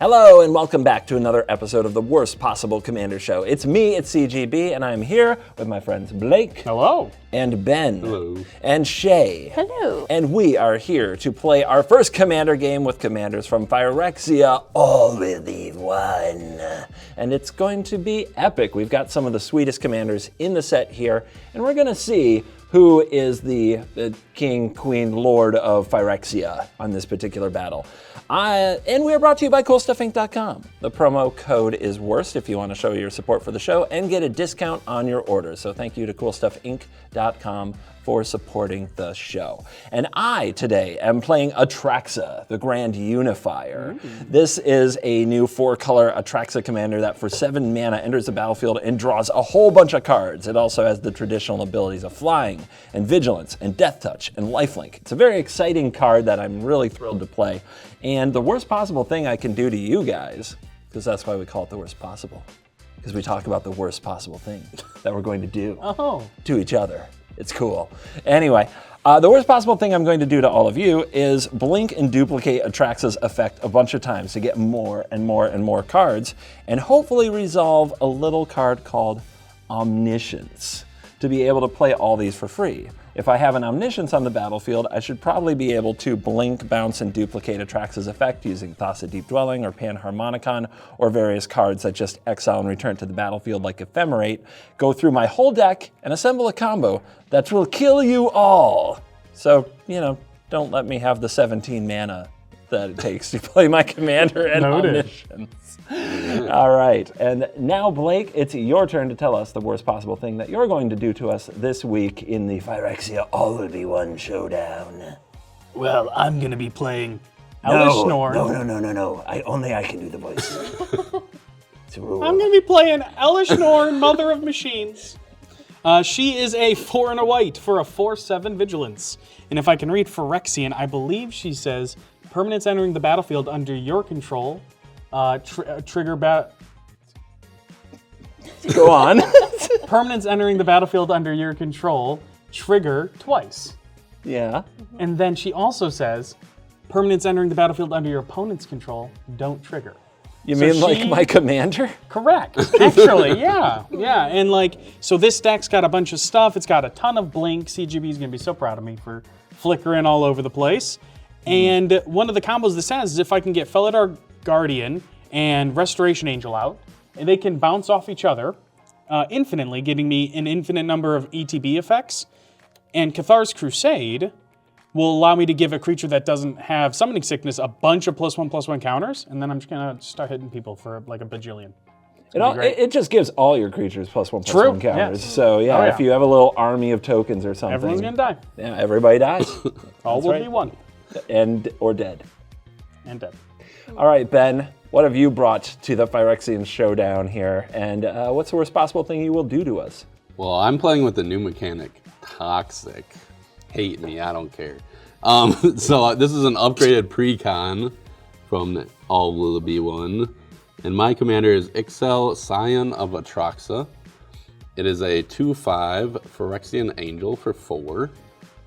Hello and welcome back to another episode of the Worst Possible Commander Show. It's me, it's CGB, and I'm here with my friends Blake. Hello. And Ben. Hello. And Shea. Hello. And we are here to play our first Commander game with commanders from PHYREXIA, All Really One. And it's going to be epic. We've got some of the sweetest commanders in the set here, and we're going to see who is the king, queen, lord of PHYREXIA on this particular battle. And we are brought to you by CoolStuffInc.com. The promo code is WORST if you want to show your support for the show and get a discount on your orders. So thank you to CoolStuffInc.com for supporting the show. And I, today, am playing Atraxa, the Grand Unifier. This is a new 4-color Atraxa commander that for 7 mana enters the battlefield and draws a whole bunch of cards. It also has the traditional abilities of flying and vigilance and death touch and lifelink. It's a very exciting card that I'm really thrilled to play. And the worst possible thing I can do to you guys, because that's why we call it the worst possible, because we talk about the worst possible thing that we're going to do to each other. It's cool. Anyway, the worst possible thing I'm going to do to all of you is blink and duplicate Atraxa's effect a bunch of times to get more and more and more cards, and hopefully resolve a little card called Omniscience to be able to play all these for free. If I have an Omniscience on the battlefield, I should probably be able to blink, bounce, and duplicate Atraxa's effect using Thassa Deep Dwelling or Panharmonicon or various cards that just exile and return to the battlefield like Ephemerate, go through my whole deck and assemble a combo that will kill you all. So, you know, don't let me have the 17 mana that it takes to play my commander and Omniscience. All right, and now Blake, it's your turn to tell us the worst possible thing that you're going to do to us this week in the PHYREXIA All-Will-Be-One showdown. Well, I'm going to be playing Elesh Norn. No. Only I can do the voice. It's a rule. I'm going to be playing Elesh Norn, Mother of Machines. She is a 4 and a white for a 4/7 vigilance. And if I can read Phyrexian, I believe she says, permanents entering the battlefield under your control, trigger Go on. permanents entering the battlefield under your control, trigger twice. Yeah. And then she also says, permanents entering the battlefield under your opponent's control, don't trigger. You mean like my commander? Correct. Actually, yeah. And so this deck's got a bunch of stuff. It's got a ton of blink. CGB's gonna be so proud of me for flickering all over the place. And one of the combos this has is if I can get Felidar Guardian and Restoration Angel out, and they can bounce off each other infinitely, getting me an infinite number of ETB effects. And Cathar's Crusade will allow me to give a creature that doesn't have Summoning Sickness a bunch of +1/+1 counters, and then I'm just gonna start hitting people for like a bajillion. It just gives all your creatures +1/+1 counters. Yeah. So yeah, if you have a little army of tokens or something. Everyone's gonna die. Yeah, everybody dies. All will be one. Or dead. And dead. All right, Ben, what have you brought to the Phyrexian showdown here? And what's the worst possible thing you will do to us? Well, I'm playing with the new mechanic, Toxic. Hate me, I don't care. So this is an upgraded precon from All-Will-Be-One. And my commander is Ixhel, Scion of Atraxa. It is a 2/5 Phyrexian Angel for 4.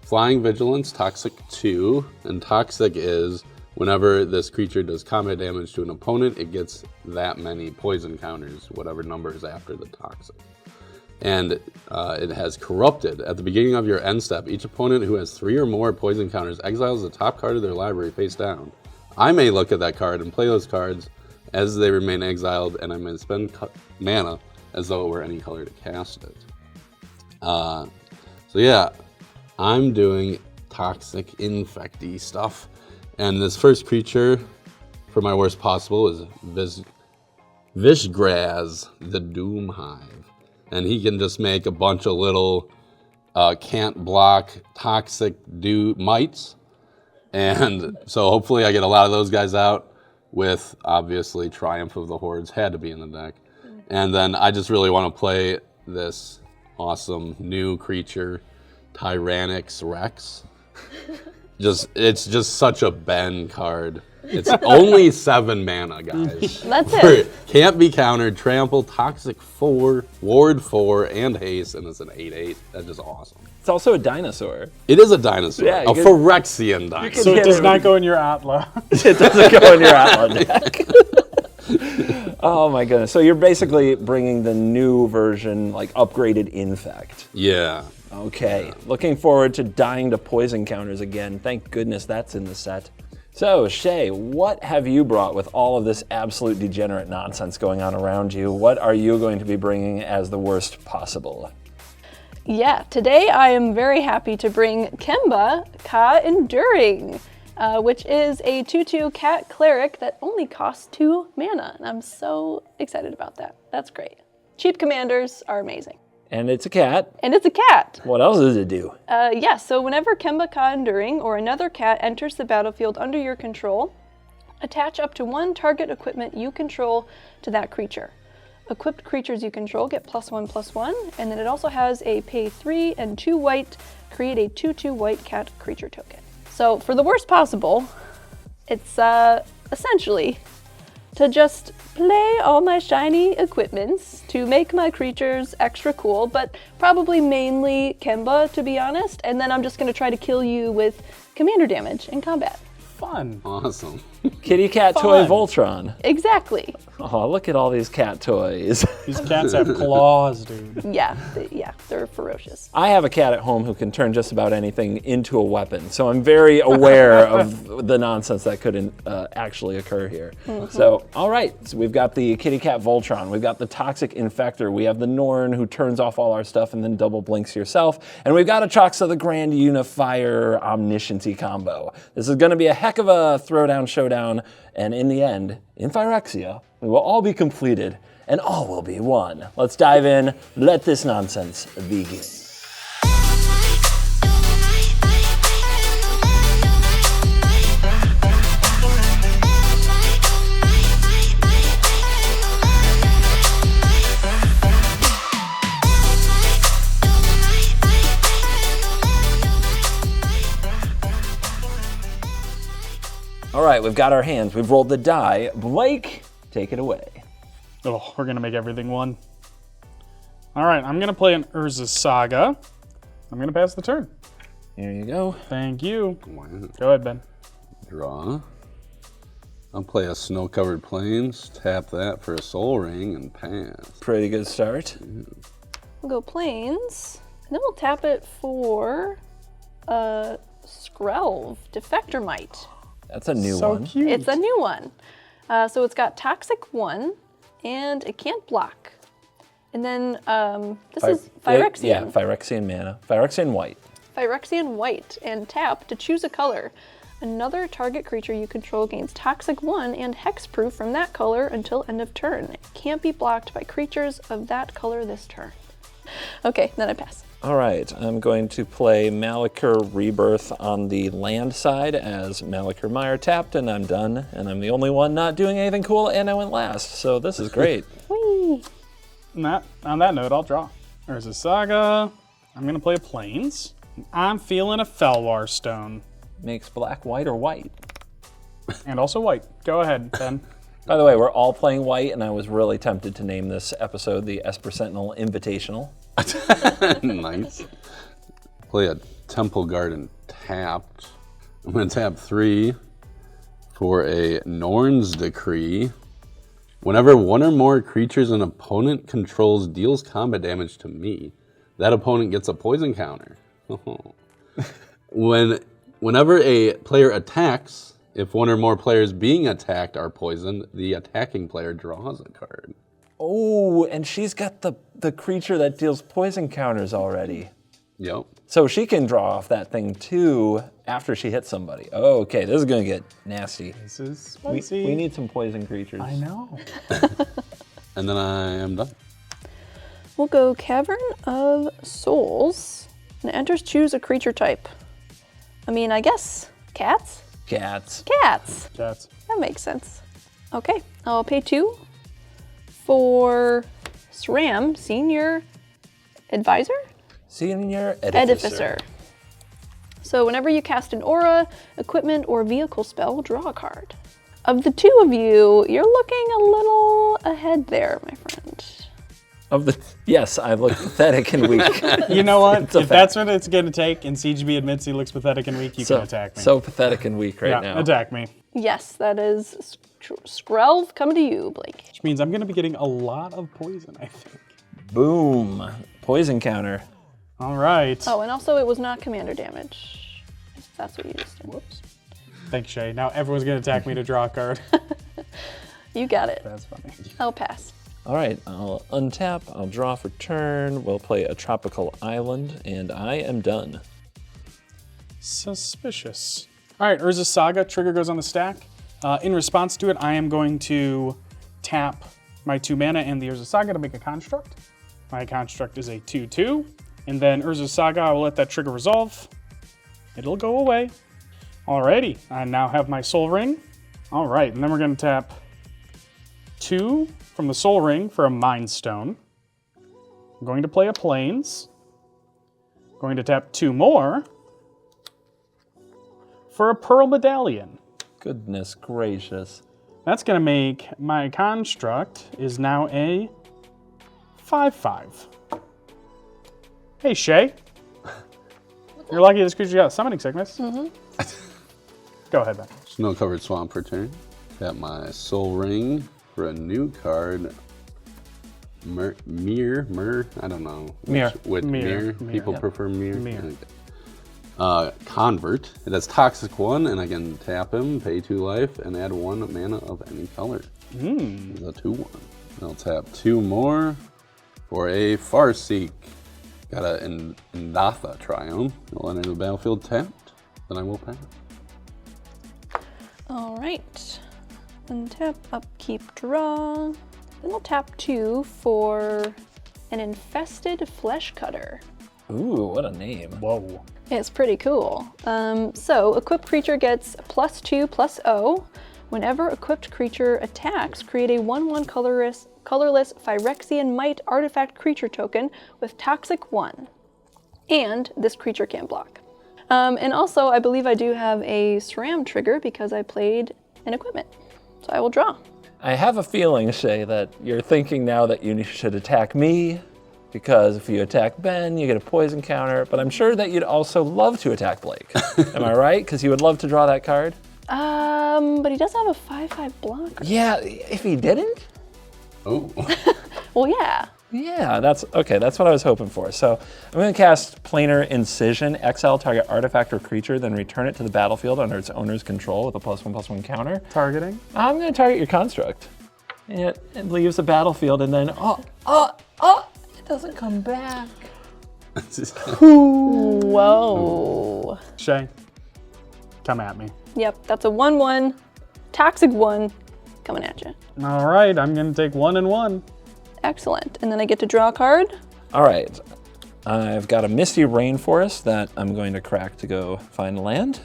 Flying Vigilance, Toxic 2. And Toxic is whenever this creature does combat damage to an opponent, it gets that many poison counters, whatever number is after the Toxic. And it has Corrupted. At the beginning of your end step, each opponent who has 3 or more poison counters exiles the top card of their library face down. I may look at that card and play those cards as they remain exiled, and I may spend mana as though it were any color to cast it. So yeah, I'm doing toxic infecty stuff. And this first creature for my worst possible is Vishgraz, the Doom Hive. And he can just make a bunch of little can't block toxic mites. And so hopefully I get a lot of those guys out with, obviously, Triumph of the Hordes had to be in the deck. And then I just really want to play this awesome new creature, Tyrannix Rex. It's just such a Ben card. It's only 7 mana, guys. That's it. Can't be countered, trample, toxic 4, ward 4, and haste, and it's an 8/8. That's just awesome. It's also a dinosaur. It is a dinosaur, Yeah, a Phyrexian dinosaur. So it does not go in your Atla. It doesn't go in your Atla deck. Oh my goodness. So you're basically bringing the new version, like upgraded Infect. Yeah. Okay. Looking forward to dying to poison counters again. Thank goodness that's in the set. So, Shea, what have you brought with all of this absolute degenerate nonsense going on around you? What are you going to be bringing as the worst possible? Yeah, today I am very happy to bring Kemba Ka Enduring, which is a 2/2 cat cleric that only costs 2 mana, and I'm so excited about that. That's great. Cheap commanders are amazing. And it's a cat. And it's a cat. What else does it do? Yeah, so whenever Kemba Ka Enduring or another cat enters the battlefield under your control, attach up to 1 target equipment you control to that creature. Equipped creatures you control get +1/+1, and then it also has a pay 3 and 2 white, create a 2/2 white cat creature token. So for the worst possible, it's essentially to just play all my shiny equipments to make my creatures extra cool, but probably mainly Kemba, to be honest, and then I'm just going to try to kill you with commander damage in combat. Fun. Awesome. Kitty cat toy Voltron. Exactly. Oh, look at all these cat toys. These cats have claws, dude. Yeah, they're ferocious. I have a cat at home who can turn just about anything into a weapon, so I'm very aware of the nonsense that could actually occur here. So, all right, so we've got the kitty cat Voltron, we've got the toxic infector, we have the Norn who turns off all our stuff and then double blinks yourself, and we've got Atraxa, the grand unifier omnisciency combo. This is going to be a heck of a throwdown showdown, and in the end, in Phyrexia, we will all be completed, and all will be one. Let's dive in. Let this nonsense begin. All right, we've got our hands. We've rolled the die. Blake, take it away. Oh, we're gonna make everything one. All right, I'm gonna play an Urza's Saga. I'm gonna pass the turn. Here you go. Thank you. Wow. Go ahead, Ben. Draw. I'll play a Snow-Covered Plains, tap that for a Soul Ring, and pass. Pretty good start. We'll go Plains, and then we'll tap it for Skrelv, Defector Might. That's a new So one. cute. It's a new one. So it's got Toxic 1, and it can't block. And then this is Phyrexian. Yeah, Phyrexian mana. Phyrexian white. Phyrexian White, and tap to choose a color. Another target creature you control gains Toxic 1 and Hexproof from that color until end of turn. It can't be blocked by creatures of that color this turn. Okay, then I pass. All right, I'm going to play Malakir Rebirth on the land side as Malakir Mire tapped, and I'm done. And I'm the only one not doing anything cool, and I went last, so this is great. Whee! On that note, I'll draw. There's a Saga. I'm gonna play a Plains. I'm feeling a Felwar Stone. Makes black white or white. And also white. Go ahead, Ben. By the way, we're all playing white, and I was really tempted to name this episode the Esper Sentinel Invitational. Nice. Play a Temple Garden tapped. I'm going to tap 3 for a Norn's Decree. Whenever one or more creatures an opponent controls deals combat damage to me, that opponent gets a poison counter. Whenever a player attacks, if one or more players being attacked are poisoned, the attacking player draws a card. Oh, and she's got the creature that deals poison counters already. Yep. So she can draw off that thing too after she hits somebody. Oh, okay, this is gonna get nasty. This is We spicy. need some poison creatures. I know. And then I am done. We'll go Cavern of Souls. And it enters choose a creature type. I mean, I guess cats? Cats. Cats. Cats. That makes sense. Okay, I'll pay 2 for SRAM, Senior Advisor? Senior Edificer. So whenever you cast an aura, equipment, or vehicle spell, draw a card. Of the two of you, you're looking a little ahead there, my friend. Yes, I look pathetic and weak. You know what? It's a If that's what it's going to take, and CGB admits he looks pathetic and weak, you can attack me. So pathetic and weak right yeah, now. attack me. Yes, that is Skrelv coming to you, Blake. Which means I'm going to be getting a lot of poison, I think. Boom. Poison counter. All right. Oh, and also it was not commander damage. If that's what you just did. Whoops. Thanks, Shea. Now everyone's going to attack me to draw a card. You got it. That's funny. I'll pass. All right, I'll untap, I'll draw for turn, we'll play a tropical island, and I am done. Suspicious. All right, Urza's Saga, trigger goes on the stack. In response to it, I am going to tap my 2 mana and the Urza's Saga to make a construct. My construct is a 2/2, and then Urza's Saga, I will let that trigger resolve. It'll go away. Alrighty, I now have my Soul Ring. All right, and then we're gonna tap 2 from the Soul Ring for a Mind Stone. I'm going to play a Plains. I'm going to tap 2 more for a Pearl Medallion. Goodness gracious. That's going to make my construct is now a 5/5. Hey, Shea. You're lucky this creature got summoning sickness. Go ahead, Ben. Snow-covered swamp for turn. Got my Soul Ring for a new card. Mirror, I don't know. Mirror. Mirror. Mirror, People yeah. prefer mirror. Mirror. Convert. It has Toxic 1, and I can tap him, pay 2 life, and add 1 mana of any color. It's a 2/1. I'll tap 2 more for a Farseek. Got a Indatha Triumph. I'll enter the battlefield tapped. Then I will pass. All right. Untap, upkeep, draw. Then we'll tap 2 for an Infested Flesh Cutter. Ooh, what a name. Whoa. It's pretty cool. So, equipped creature gets +2/+0. Whenever equipped creature attacks, create a 1/1 colorless Phyrexian Might artifact creature token with Toxic 1. And this creature can block. And also, I believe I do have a SRAM trigger because I played an equipment. So I will draw. I have a feeling, Shea, that you're thinking now that you should attack me, because if you attack Ben, you get a poison counter, but I'm sure that you'd also love to attack Blake. Am I right? Because you would love to draw that card? But he does have a 5/5 blocker. Yeah, if he didn't? Oh. Well, yeah. Yeah, that's okay. That's what I was hoping for. So I'm going to cast Planar Incision, exile target artifact or creature, then return it to the battlefield under its owner's control with a +1/+1 counter. Targeting. I'm going to target your construct. It leaves the battlefield, and then it doesn't come back. Whoa. Shea, come at me. Yep, that's a 1/1, Toxic 1 coming at you. All right, I'm going to take 1 and 1. Excellent. And then I get to draw a card. All right, I've got a Misty Rainforest that I'm going to crack to go find land.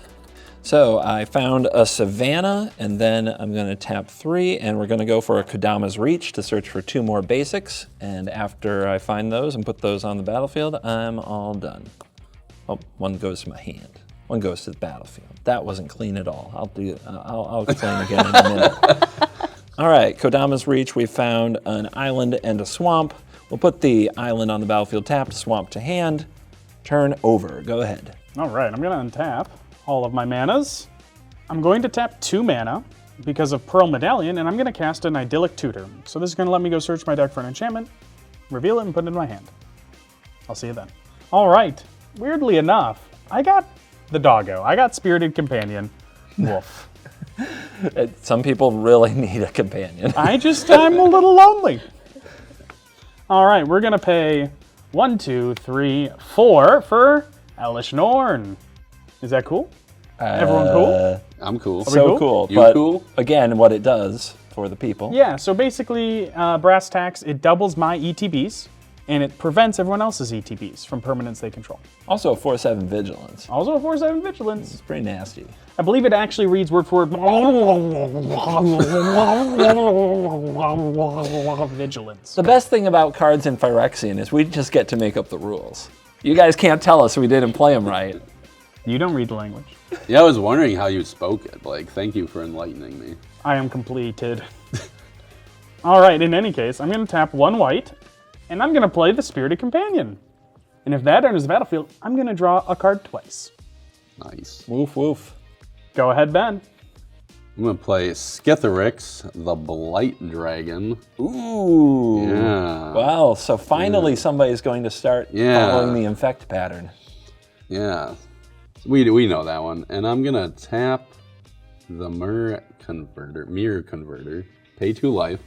So I found a Savannah, and then I'm going to tap 3, and we're going to go for a Kodama's Reach to search for 2 more basics. And after I find those and put those on the battlefield, I'm all done. Oh, 1 goes to my hand. 1 goes to the battlefield. That wasn't clean at all. I'll explain again in a minute. All right, Kodama's Reach, we found an island and a swamp. We'll put the island on the battlefield tapped, swamp to hand. Turn over, go ahead. All right, I'm going to untap all of my manas. I'm going to tap 2 mana because of Pearl Medallion, and I'm going to cast an Idyllic Tutor. So this is going to let me go search my deck for an enchantment, reveal it, and put it in my hand. I'll see you then. All right, weirdly enough, I got the doggo. I got Spirited Companion. Woof. Some people really need a companion. I'm a little lonely. All right, we're going to pay 1, 2, 3, 4 for Elesh Norn. Is that cool? Everyone cool? I'm cool. So cool. You But cool? again, what it does for the people. Yeah, so basically, brass tacks, it doubles my ETBs, and it prevents everyone else's ETBs from permanents they control. Also a 4/7 vigilance. Also a 4/7 vigilance. It's pretty nasty. I believe it actually reads word for word vigilance. The best thing about cards in Phyrexian is we just get to make up the rules. You guys can't tell us we didn't play them right. You don't read the language. Yeah, I was wondering how you spoke it. Like, thank you for enlightening me. I am completed. All right, in any case, I'm going to tap 1 white, and I'm going to play the Spirited Companion. And if that enters the battlefield, I'm going to draw a card twice. Nice. Woof, woof. Go ahead, Ben. I'm gonna play Skitherix, the Blight Dragon. Ooh. Yeah. Wow, so finally somebody's going to start following the infect pattern. Yeah. We know that one. And I'm gonna tap the Mirror Converter, pay 2 life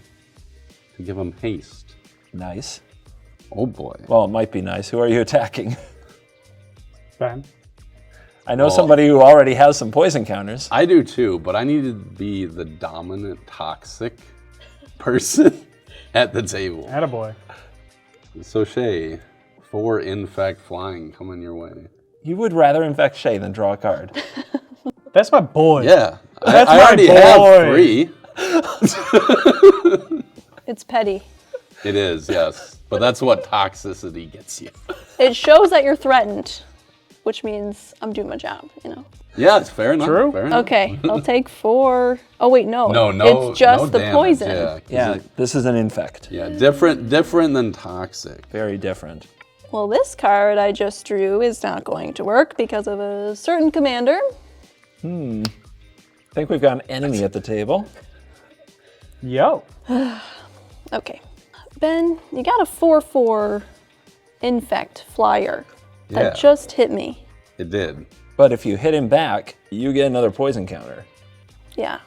to give him haste. Nice. Oh boy. Well, it might be nice. Who are you attacking? Ben. I know somebody who already has some poison counters. I do too, but I need to be the dominant toxic person at the table. Attaboy. So Shea, 4 infect flying coming your way. You would rather infect Shea than draw a card. That's my boy. Yeah, That's I my already boy. have 3. It's petty. It is, yes, but that's what toxicity gets you. It shows that you're threatened, which means I'm doing my job, you know? Yeah, it's fair enough. True. Fair enough. Okay, I'll take 4. Oh, wait, no. No, It's just no the damage, poison. Yeah, Yeah, this is an infect. yeah, different than toxic. Very different. Well, this card I just drew is not going to work because of a certain commander. I think we've got an enemy at the table. Yo. Okay. Ben, you got a 4/4 infect flyer that Yeah. just hit me. It did. But if you hit him back, you get another poison counter. Yeah.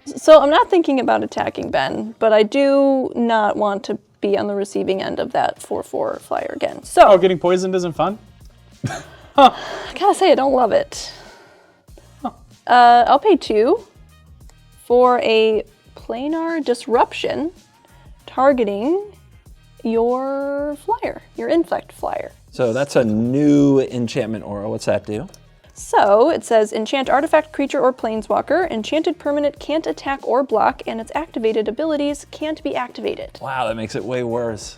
So I'm not thinking about attacking Ben, but I do not want to be on the receiving end of that 4/4 flyer again. So Oh, getting poisoned isn't fun? I gotta say I don't love it. I'll pay 2 for a planar disruption targeting your flyer, your infect flyer. So that's a new enchantment aura. What's that do? So it says enchant artifact, creature, or planeswalker. Enchanted permanent can't attack or block, and its activated abilities can't be activated. Wow, that makes it way worse.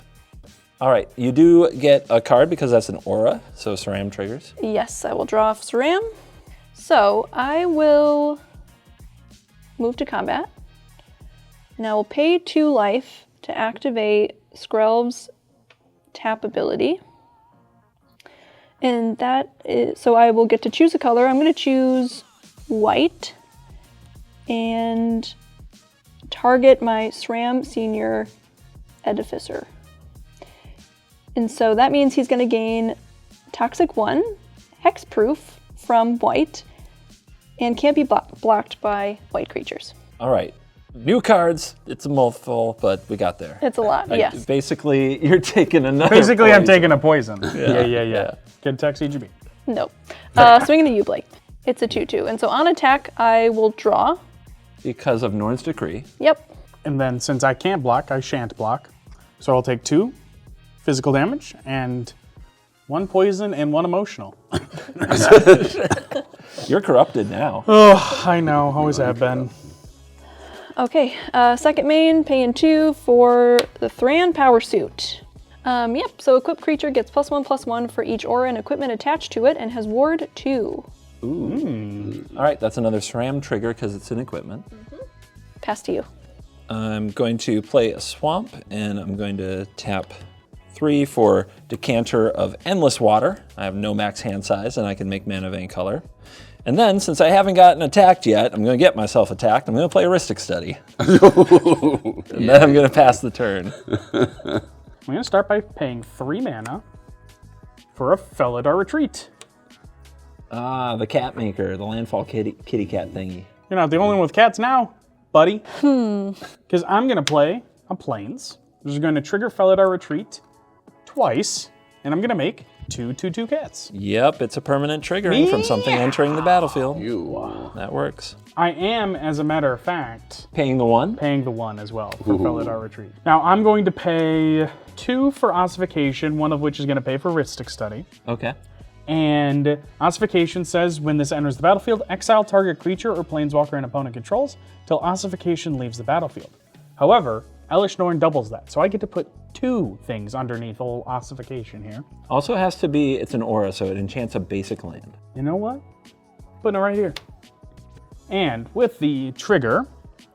All right, you do get a card because that's an aura, so Saram triggers. Yes, I will draw off Saram. So I will move to combat. And I will pay 2 life to activate Skrelv's tap ability. And that is, so I will get to choose a color. I'm going to choose white and target my SRAM Senior Edificer. And so that means he's going to gain Toxic 1, Hexproof from white, and can't be blocked by white creatures. All right, new cards. It's a mouthful, but we got there. It's a lot, yes. Basically, you're taking another Basically, I'm poison. taking a poison. Yeah. Good attack CGB. Nope. Swinging to you, Blake. It's a 2/2. And so on attack, I will draw. Because of Norn's decree. Yep. And then since I can't block, I shan't block. So I'll take 2 physical damage and 1 poison and 1 emotional. You're corrupted now. Oh, I know. Always have been. Okay, second main, paying 2 for the Thran Power Suit. Yep, so equipped creature gets +1/+1 for each aura and equipment attached to it and has Ward 2. Ooh. All right, that's another SRAM trigger because it's an equipment. Pass to you. I'm going to play a swamp, and I'm going to tap 3 for Decanter of Endless Water. I have no max hand size, and I can make mana of any color. And then, since I haven't gotten attacked yet, I'm going to get myself attacked. I'm going to play Heuristic Study. And then I'm going to pass the turn. I'm going to start by paying 3 mana for a Felidar Retreat. Ah, the cat maker, the landfall kitty cat thingy. You're not the only one with cats now, buddy. Because I'm going to play a Plains, which is going to trigger Felidar Retreat twice, and I'm going to make 2/2/2 cats. Yep, it's a permanent triggering from something entering the battlefield. That works. I am, as a matter of fact, Paying the 1? paying the 1 as well for Felidar Retreat. Now, I'm going to pay 2 for Ossification, one of which is going to pay for Heuristic Study. Okay. And Ossification says, when this enters the battlefield, exile target creature or planeswalker an opponent controls till Ossification leaves the battlefield. However, Elesh Norn doubles that, so I get to put 2 things underneath old Ossification here. Also has to be, it's an aura, so it enchants a basic land. You know what? Putting it right here. And with the trigger,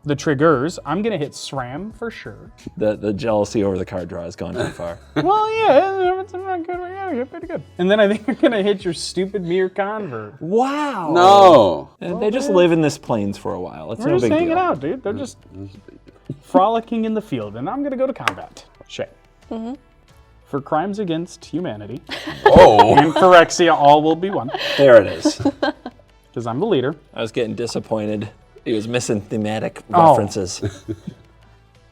the triggers. I'm gonna hit SRAM for sure. The jealousy over the card draw has gone too far. Well, yeah, it's not good. Yeah, you're pretty good. And then I think I'm gonna hit your stupid Mirror Convert. Wow. No. And they just live in this plains for a while. It's We're no just big hanging deal. out, dude. They're just frolicking in the field, and I'm gonna go to combat. Shea. For crimes against humanity Oh. and Phyrexia, all will be one, There it is. because I'm the leader. I was getting disappointed. He was missing thematic Oh. references.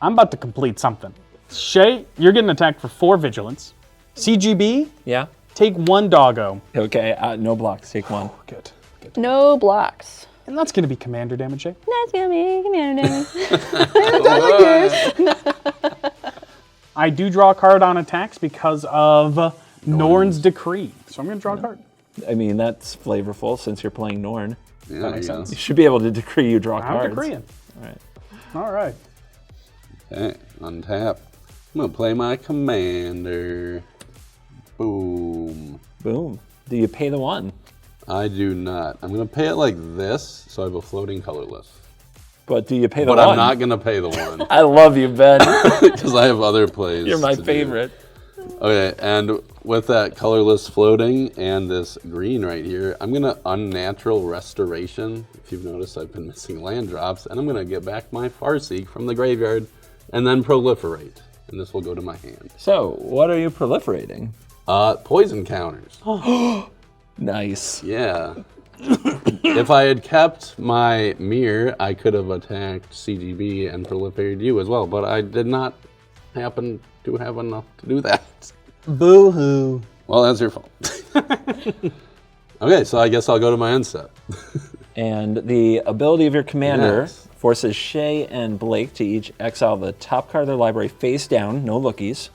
I'm about to complete something. Shea, you're getting attacked for 4 vigilance. CGB, Yeah? take 1 doggo. Okay, no blocks. Take one. Good. No blocks. And that's gonna be commander damage, Shea. That's gonna be commander damage. I do draw a card on attacks because of Norn's decree. So I'm gonna draw a card. I mean, that's flavorful since you're playing Norn. Yeah, makes yeah. sense. You should be able to decree you draw I'm cards. decreeing. All right. All right. Okay, untap. I'm gonna play my commander. Boom. Boom. Do you pay the one? I do not. I'm gonna pay it like this, so I have a floating colorless. But do you pay the But one? I'm not gonna pay the one I love you, Ben. because I have other plays. You're my to do. favorite. Okay, and with that colorless floating and this green right here, I'm gonna unnatural restoration. If you've noticed, I've been missing land drops, and I'm gonna get back my Farseek from the graveyard, and then proliferate, and this will go to my hand. So, what are you proliferating? Poison counters. Nice. Yeah. If I had kept my mirror, I could have attacked CGB and proliferated you as well, but I did not happen to have enough to do that. Boo-hoo. Well, that's your fault. Okay, so I guess I'll go to my end step. And the ability of your commander Yes. forces Shea and Blake to each exile the top card of their library face down, no lookies.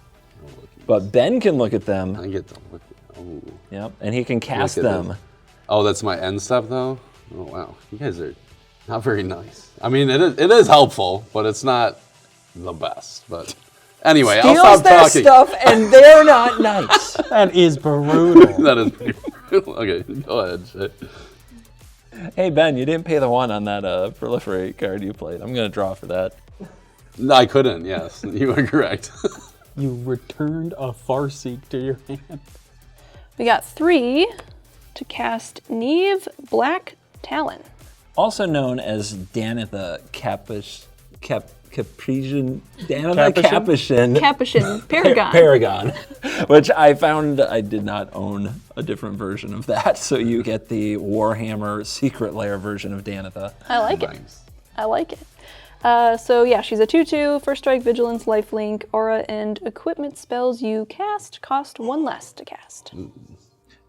But Ben can look at them. I get to look. Oh. Yep, and he can cast Look at them. this. Oh, that's my end step though? Oh wow. You guys are not very nice. I mean it is helpful, but it's not the best. But anyway, I'll Steals stop their talking. stuff and they're not nice. That is brutal. That is pretty brutal. Okay, go ahead. Shit. Hey Ben, you didn't pay the one on that proliferate card you played. I'm gonna draw for that. No, I couldn't, yes. You are correct. You returned a Farseek to your hand. We got 3 to cast Neve Black Talon. Also known as Danitha Caprician. Capuchin? Capuchin Paragon. Paragon, which I found I did not own a different version of that. So you get the Warhammer Secret Lair version of Danitha. I like it. Nice. I like it. So yeah, she's a 2/2, first strike, vigilance, lifelink, aura, and equipment spells you cast cost 1 less to cast.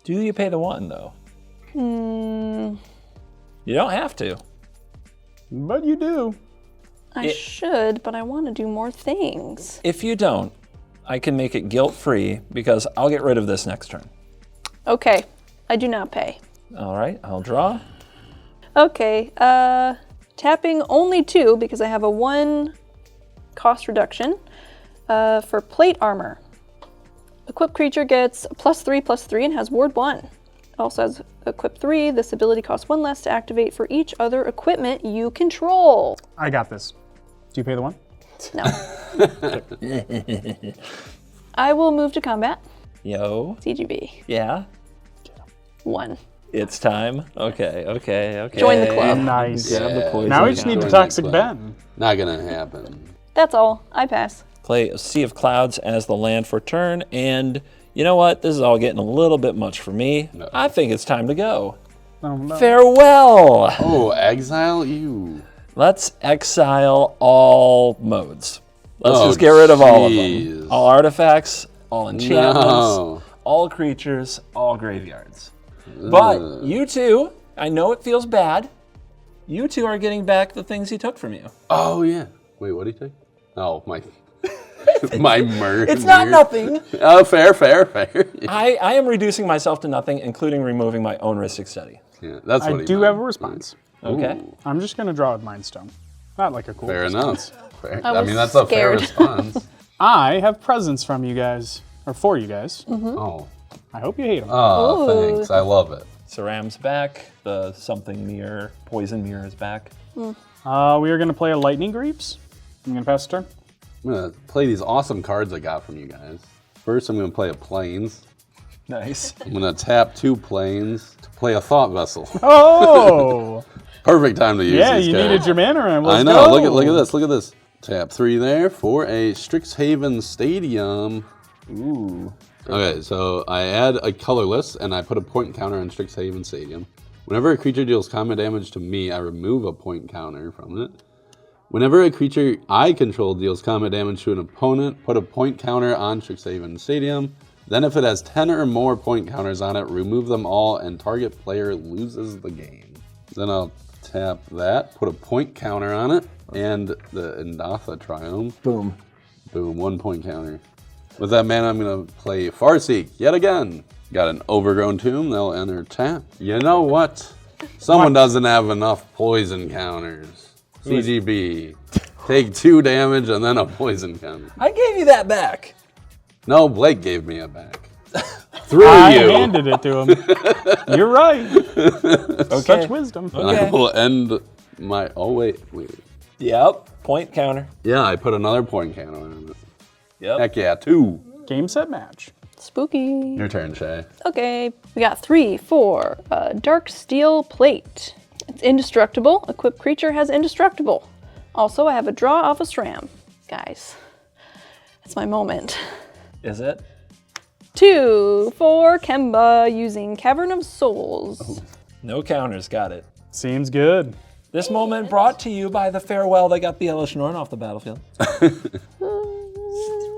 Do you pay the one though? You don't have to. But you do. I should, but I want to do more things. If you don't, I can make it guilt-free because I'll get rid of this next turn. Okay, I do not pay. All right, I'll draw. Okay, tapping only 2 because I have a 1 cost reduction for plate armor. Equipped creature gets +3/+3 and has ward 1. It also has equip 3. This ability costs 1 less to activate for each other equipment you control. I got this. Do you pay the one? No. I will move to combat. Yo, CGB. yeah, 1. it's time. Okay. Join the club. Nice. Grab the poison Now we just need to Join Toxic that club. Ben. Not gonna happen. That's all. I pass. Play a Sea of Clouds as the land for turn, and you know what? This is all getting a little bit much for me. No. I think it's time to go. Oh, no. Farewell! Oh, exile you. Let's exile all modes. Let's Oh, just get rid of all of jeez. them. All artifacts, all enchantments, No. all creatures, all graveyards. But you two, I know it feels bad. You two are getting back the things he took from you. Oh yeah. Wait, what did he take? Oh my my murder. It's not nothing. Oh, fair. I am reducing myself to nothing, including removing my own Ristic Study. Yeah, that's what I he do meant. have a response. Okay? Ooh, I'm just going to draw a Mind Stone. Not like a cool fair response. enough. Fair. I I was mean, that's a fair scared. response. I have presents from you guys, or for you guys. Oh. I hope you hate them. Oh, Ooh. thanks. I love it. Ceram's back. The something mirror, poison mirror is back. We are going to play a Lightning Greaves. I'm going to pass the turn. I'm going to play these awesome cards I got from you guys. First, I'm going to play a Plains. Nice. I'm going to tap 2 Plains to play a Thought Vessel. Oh! Perfect time to use Yeah, these you cards. needed your mana round. Let's I know. go. Look at this. Look at this. Tap 3 there for a Strixhaven Stadium. Ooh. Okay, so I add a colorless, and I put a point counter on Strixhaven Stadium. Whenever a creature deals combat damage to me, I remove a point counter from it. Whenever a creature I control deals combat damage to an opponent, put a point counter on Strixhaven Stadium. Then if it has 10 or more point counters on it, remove them all, and target player loses the game. Then I'll tap that, put a point counter on it, and the Endatha Triumph. Boom. Boom, 1 point counter. With that mana, I'm going to play Farseek yet again. Got an Overgrown Tomb, they'll enter tap. You know what? Someone doesn't have enough poison counters. CGB. Take 2 damage and then a poison counter. I gave you that back. No, Blake gave me it back. Through I you. handed it to him. You're right. Okay. Such wisdom. Okay. I will end my... Oh, wait. Yep. Point counter. Yeah, I put another point counter on it. Yep. Heck yeah, 2. Game, set, match. Spooky. Your turn, Shea. Okay, we got 3, 4. Dark Steel Plate. It's indestructible. Equipped creature has indestructible. Also, I have a draw off a SRAM. Guys, it's my moment. Is it? 2 for Kemba using Cavern of Souls. No counters. Got it. Seems good. This moment brought to you by the farewell that got the Elesh Norn off the battlefield.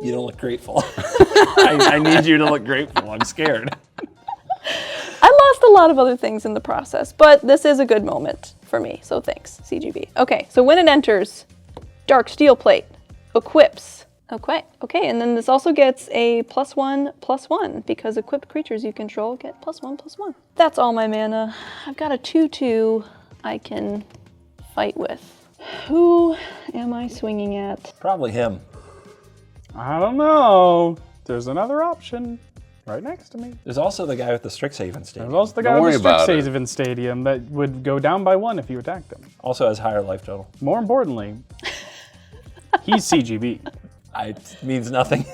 You don't look grateful. I need you to look grateful. I'm scared. I lost a lot of other things in the process, but this is a good moment for me, so thanks, CGB. Okay, so when it enters, Dark Steel Plate equips. Okay, and then this also gets a +1/+1 because equipped creatures you control get +1/+1. That's all my mana. I've got a 2/2 I can fight with. Who am I swinging at? Probably him. I don't know. There's another option right next to me. There's also the guy with the Strixhaven Stadium. There's also the guy Don't with the worry about it. Strixhaven Stadium that would go down by 1 if you attacked him. Also has higher life total. More importantly, he's CGB. It means nothing.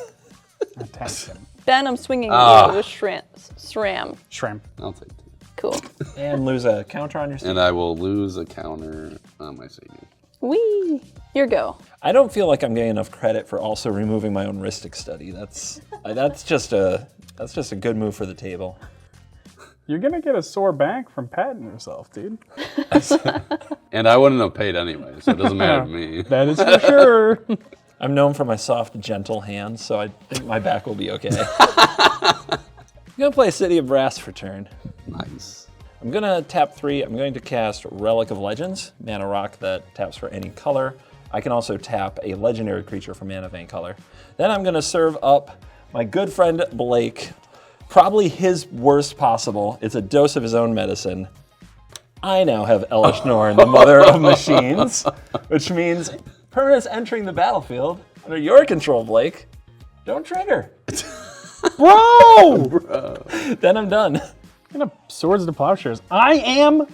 Attack him. Ben, I'm swinging you with SRAM. Shrimp. I'll take 2. Cool. And lose a counter on your stadium. And I will lose a counter on my stadium. Whee! Your go. I don't feel like I'm getting enough credit for also removing my own Ristic study. That's just a good move for the table. You're gonna get a sore back from patting yourself, dude. And I wouldn't have paid anyway, so it doesn't matter to me. That is for sure. I'm known for my soft, gentle hands, so I think my back will be okay. I'm gonna play City of Brass for turn. Nice. I'm gonna tap 3. I'm going to cast Relic of Legends, mana rock that taps for any color. I can also tap a legendary creature for Mana Vein color. Then I'm gonna serve up my good friend Blake, probably his worst possible. It's a dose of his own medicine. I now have Elesh Norn, the Mother of Machines, which means permanents entering the battlefield under your control, Blake, don't trigger. Bro! Then I'm done. Gonna swords to plowshares. I am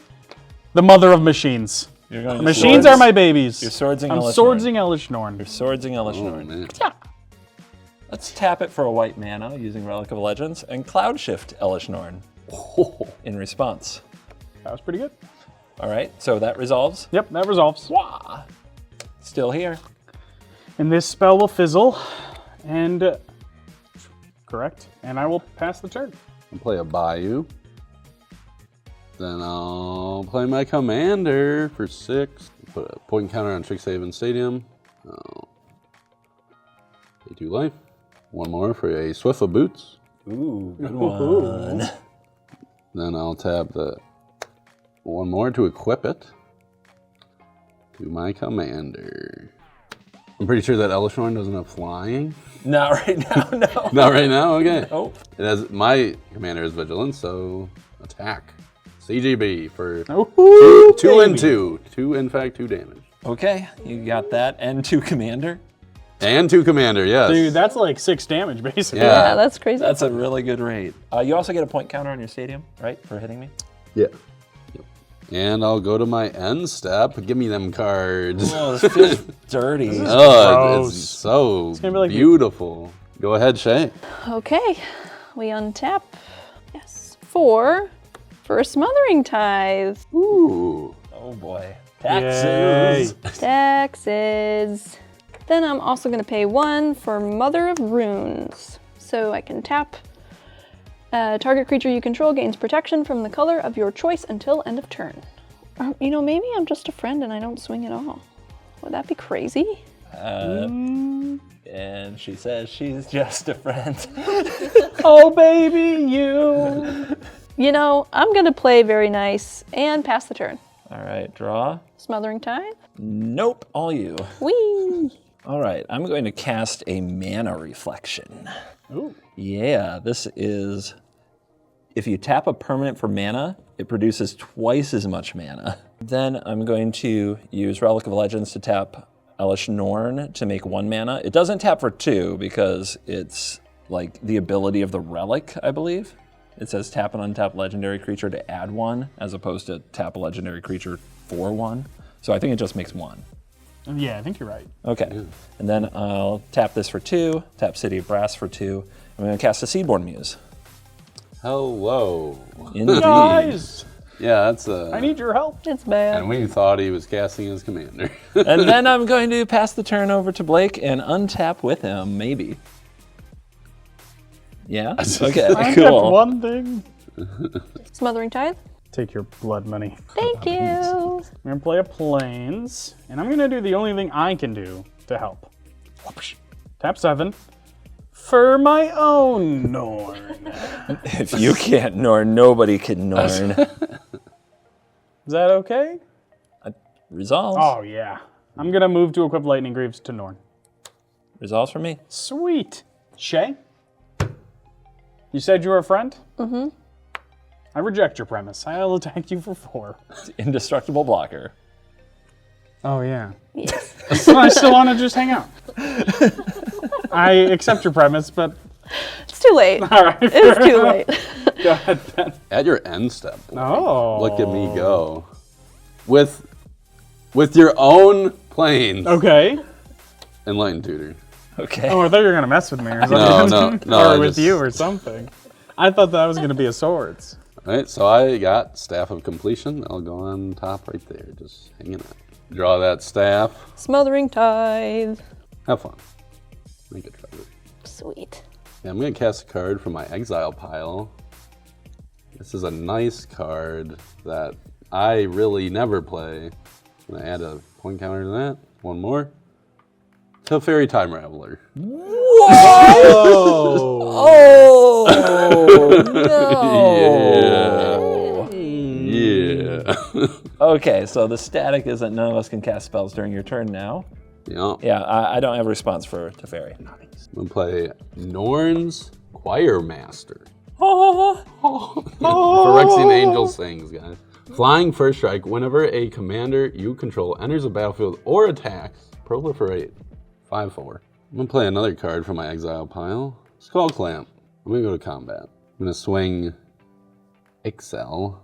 the mother of machines. You're going to Machines swords. are my babies. You're swordsing I'm Elesh swordsing Elesh Norn. You're swordsing Elesh Oh, Norn. man. Let's tap it for a white mana using Relic of Legends and Cloud Shift Elesh Norn in response. That was pretty good. All right, so that resolves. Yep, that resolves. Wah! Still here. And this spell will fizzle, and correct. And I will pass the turn. I'll play a Bayou. Then I'll play my commander for 6. Put a point counter on Strixhaven Stadium. Pay 2 life. 1 more for a Swift of Boots. Ooh, good one. Then I'll tap the 1 more to equip it to my commander. I'm pretty sure that Elesh Norn doesn't have flying. Not right now, no. Not right now? Okay. Oh, It has, my commander is Vigilance, so attack. CGB for Ooh, 2 and baby. 2. 2, in fact, 2 damage. okay. You got that. And 2 commander. And 2 commander, yes. Dude, that's like 6 damage, basically. Yeah. Yeah, that's crazy. That's a really good rate. You also get a point counter on your stadium, right, for hitting me? Yeah. Yep. And I'll go to my end step. Give me them cards. Oh, this feels dirty. Oh, it's gross. so gonna be like beautiful. Go ahead, Shea. Okay, we untap. Yes, 4 for a Smothering Tithe. Ooh. Oh boy. Yay. Taxes. Taxes. Then I'm also going to pay 1 for Mother of Runes. So I can tap. Target creature you control gains protection from the color of your choice until end of turn. You know, maybe I'm just a friend and I don't swing at all. Would that be crazy? And she says she's just a friend. Oh, baby, you. You know, I'm going to play very nice and pass the turn. All right, draw. Smothering Tithe. Nope, all you. Whee! All right, I'm going to cast a mana reflection. Ooh. Yeah, this is, if you tap a permanent for mana, it produces twice as much mana. Then I'm going to use Relic of Legends to tap Elesh Norn to make 1 mana. It doesn't tap for 2 because it's like the ability of the relic, I believe. It says tap an untapped legendary creature to add 1, as opposed to tap a legendary creature for 1. So I think it just makes 1. Yeah, I think you're right. Okay, and then I'll tap this for 2, tap City of Brass for 2. I'm going to cast a Seedborn Muse. Hello. Indeed. Guys, Yeah, that's I need your help. It's bad. And we thought he was casting his commander. And then I'm going to pass the turn over to Blake and untap with him, maybe. Yeah? Okay, I cool. kept one thing. Smothering Tithe. Take your blood money. Thank you. I'm gonna play a Plains, and I'm gonna do the only thing I can do to help. Tap 7 for my own Norn. If you can't Norn, nobody can Norn. Is that okay? Resolves. Oh yeah. I'm gonna move to equip Lightning Greaves to Norn. Resolves for me. Sweet. Shea? You said you were a friend? Mm-hmm. I reject your premise. I'll attack you for 4. Indestructible blocker. Oh yeah. Yes. So I still want to just hang out. I accept your premise, but It's too late. all right. It's too late. Go ahead, Ben. At your end step. Oh. Look at me go. With your own planes. Okay. Enlightened Tutor. Okay. Oh, I thought you were gonna mess with me or something. no, or I with just- you or something. I thought that was gonna be a swords. All right, so I got Staff of Completion. I'll go on top right there, just hanging out. Draw that staff. Smothering Tithe. Have fun. Make it try. Sweet. Yeah, I'm gonna cast a card from my exile pile. This is a nice card that I really never play. I'm gonna add a point counter to that. 1 more. Teferi Time Raveler. Oh no! Yeah. Okay, so the static is that none of us can cast spells during your turn now. Yeah. Yeah, I don't have a response for Teferi. I'm gonna play Norn's Choir Master. Phyrexian Angel Sings, guys. Flying First Strike. Whenever a commander you control enters a battlefield or attacks, proliferate. 5/4. I'm gonna play another card from my exile pile. Skull Clamp. I'm gonna go to combat. I'm gonna swing Ixhel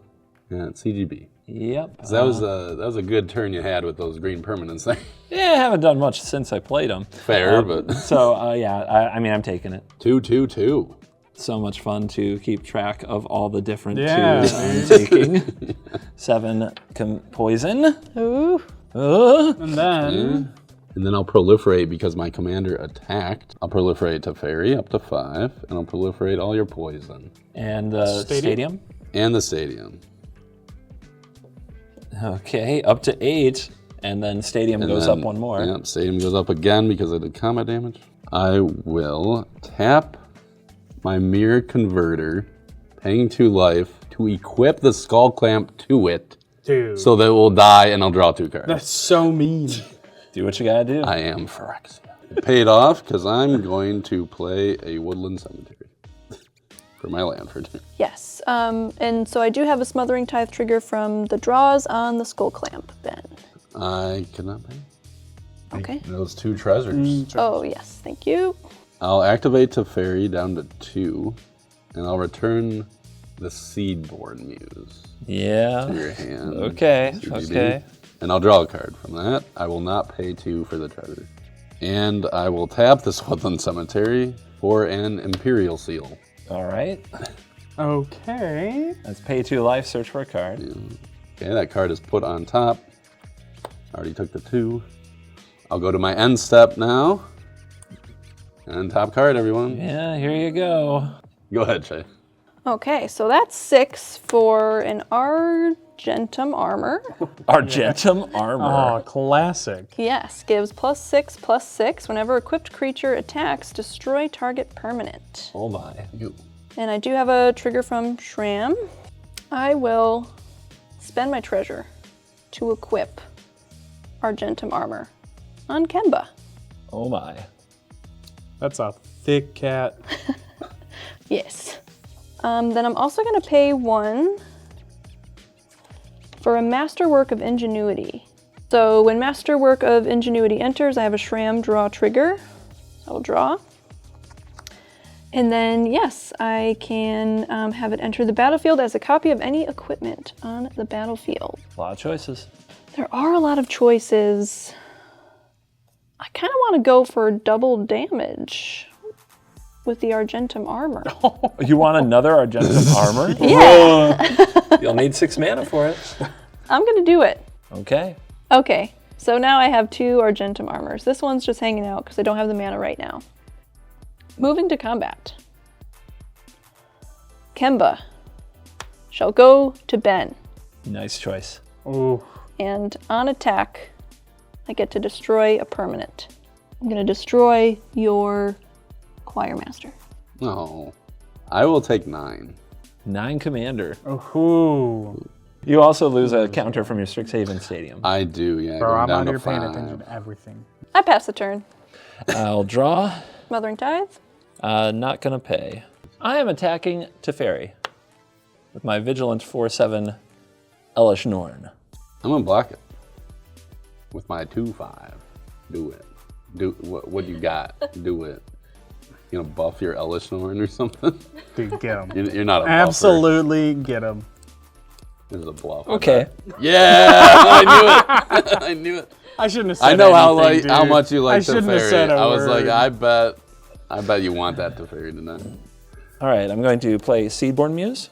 and CGB. Yep. So that was a good turn you had with those green permanents there. Yeah, I haven't done much since I played them. Fair, but So yeah, I mean, I'm taking it. 2/2/2. So much fun to keep track of all the different Yeah. 2s I'm taking. 7 poison. Ooh. And then And then I'll proliferate because my commander attacked. I'll proliferate Teferi up to 5, and I'll proliferate all your poison. And Stadium? stadium. And the stadium. Okay, up to 8, and then stadium And goes then- up 1 more. Yep, stadium goes up again because I did combat damage. I will tap my Mirror Converter, paying 2 life, to equip the Skull Clamp to it, dude, so that it will die and I'll draw 2 cards. that's so mean. Do what you gotta do. I am Phyrexia. Paid off because I'm going to play a Woodland Cemetery for my land for turn. Yes. And so I do have a Smothering Tithe trigger from the draws on the Skull Clamp, Ben. I cannot pay. Okay. Those 2 treasures. Oh, yes. Thank you. I'll activate Teferi down to 2, and I'll return the Seedborn Muse Yeah. to your hand. Okay. CGB. Okay. And I'll draw a card from that. I will not pay 2 for the treasure. And I will tap this Woodland Cemetery for an Imperial Seal. All right. Okay. Let's pay 2 life. Search for a card. Okay, that card is put on top. Already took the 2. I'll go to my end step now. And top card, everyone. Yeah. Here you go. Go ahead, Shea. Okay, so that's 6 for an Argentum armor. Argentum armor. Oh, classic. Yes, gives +6/+6. Whenever equipped creature attacks, destroy target permanent. Oh my. And I do have a trigger from Shram. I will spend my treasure to equip Argentum armor on Kemba. Oh my. That's a thick cat. Yes. Then I'm also going to pay 1 for a Masterwork of Ingenuity. So when Masterwork of Ingenuity enters, I have a Shram draw trigger. I will draw. And then, yes, I can have it enter the battlefield as a copy of any equipment on the battlefield. A lot of choices. There are a lot of choices. I kind of want to go for double damage with the Argentum armor. You want another Argentum armor? Yeah, You'll need 6 mana for it. I'm going to do it. Okay. Okay, so now I have 2 Argentum armors. This one's just hanging out because I don't have the mana right now. Moving to combat. Kemba shall go to Ben. Nice choice. Ooh. And on attack, I get to destroy a permanent. I'm going to destroy your Choir Master. No. I will take 9. 9 commander. Ooh. You also lose a counter from your Strixhaven Stadium. I do, yeah. Bro, going I'm down out to here paying 5. attention to everything. I pass the turn. I'll draw. Mothering Tithe. Not gonna pay. I am attacking Teferi with my Vigilant 4/7 Elesh Norn. I'm gonna block it with my 2/5. Do it. Do what you got. Do it. You know, buff your Elesh Norn or something. Dude, get him. You're not a buffer. Absolutely get him. This is a bluff. Okay. Yeah, I knew it. I knew it. I shouldn't have said I know anything, how dude. much you like I shouldn't have Teferi. said a I was word. like, I bet you want that Teferi tonight. All right, I'm going to play Seedborn Muse.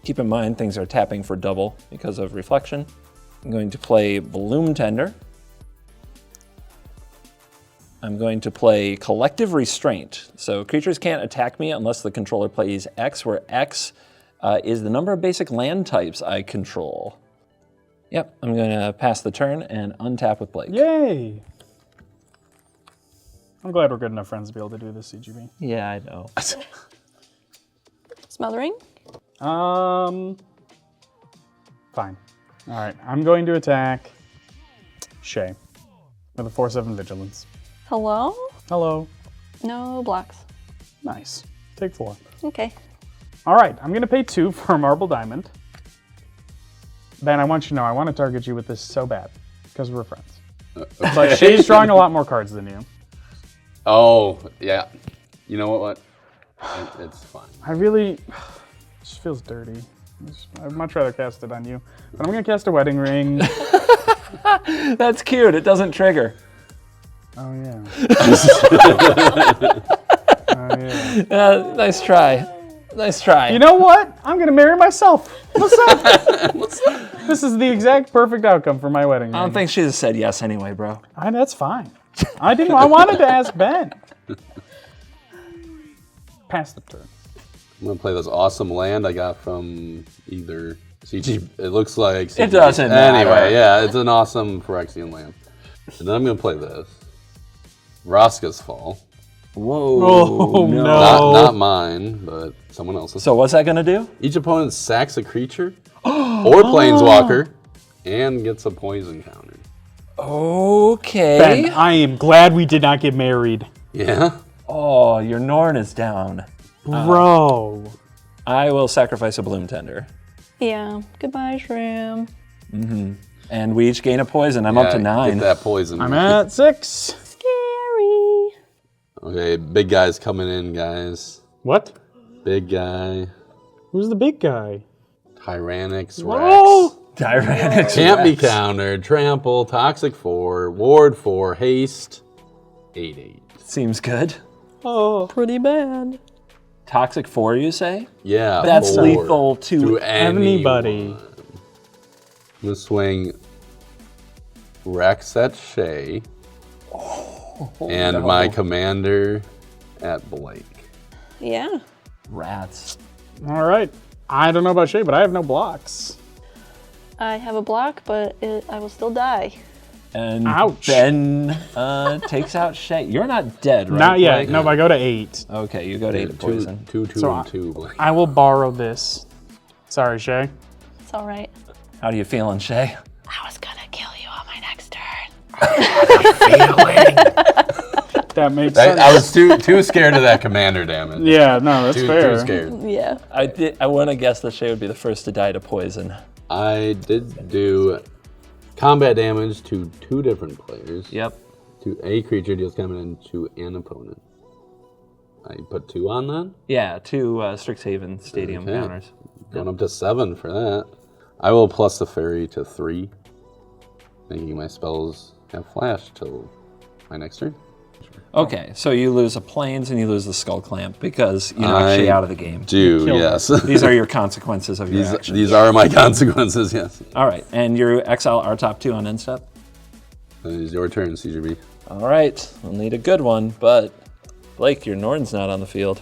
Keep in mind things are tapping for double because of reflection. I'm going to play Bloom Tender. I'm going to play Collective Restraint. So creatures can't attack me unless the controller plays X, where X is the number of basic land types I control. Yep, I'm going to pass the turn and untap with Blake. Yay! I'm glad we're good enough friends to be able to do this, CGB. Yeah, I know. Smothering. Fine. All right, I'm going to attack Shea with a 4/7 Vigilance. Hello? Hello. No blocks. Nice. Take 4. Okay. All right, I'm going to pay 2 for a Marble Diamond. Ben, I want you to know I want to target you with this so bad because we're friends. But Shea's drawing a lot more cards than you. Oh, yeah. You know what? It's fine. I really, it just feels dirty. I'd much rather cast it on you. But I'm going to cast a Wedding Ring. That's cute. It doesn't trigger. Oh, yeah. Oh, yeah. Nice try. Nice try. You know what? I'm going to marry myself. What's up? What's up? This is the exact perfect outcome for my wedding ring. I don't think she'd have said yes anyway, bro. That's fine. I wanted to ask Ben. Pass the turn. I'm gonna play this awesome land I got from either CG. It looks like CG. It doesn't matter. Anyway, yeah, it's an awesome Phyrexian land. And then I'm gonna play this. Vraska's Fall. Whoa. Oh, no. Not mine, but someone else's. So what's that gonna do? Each opponent sacks a creature or planeswalker and gets a poison counter. Okay. Ben, I am glad we did not get married. Yeah. Oh, your Norn is down. Bro. I will sacrifice a Bloom Tender. Yeah. Goodbye, Shram. And we each gain a poison. I'm up to 9. Get that poison. I'm at 6. Scary. Okay, big guy's coming in, guys. What? Big guy. Who's the big guy? Tyrannix Whoa! Rex. Tyrannix Can't be Rex. countered. Trample, Toxic 4, Ward 4, Haste, 8/8. Seems good. Oh. Pretty bad. Toxic 4, you say? Yeah, That's 4 lethal to anybody. I'm gonna swing Rex at Shea and no. my commander at Blake. Yeah. Rats. All right. I don't know about Shea, but I have no blocks. I have a block, but I will still die. And Ouch. Ben takes out Shea. You're not dead, right? Not yet. Blake? No, but I go to 8. Okay, you go to 8 of poison. 2, 2, So and 2, Blake. I will borrow this. Sorry, Shea. It's all right. How do you feeling, Shea? I was gonna kill you on my next turn. That makes sense. I was too scared of that commander damage. Yeah, no, that's Too fair. scared. Yeah. I want to guess that Shea would be the first to die to poison. I did do combat damage to 2 different players. Yep. To a creature deals combat damage to an opponent. I put 2 on that. Yeah, 2 Strixhaven Stadium Okay. counters. Going up to 7 for that. I will plus the fairy to 3, making my spells have flash till my next turn. Okay, so you lose a planes and you lose the skull clamp because you knocked Shea out of the game. Do, killed yes. These are your consequences of your actions. These are my consequences, yes. All right, and you exile our top 2 on end step. It is your turn, CGB. All right, we'll need a good one, but Blake, your Norn's not on the field.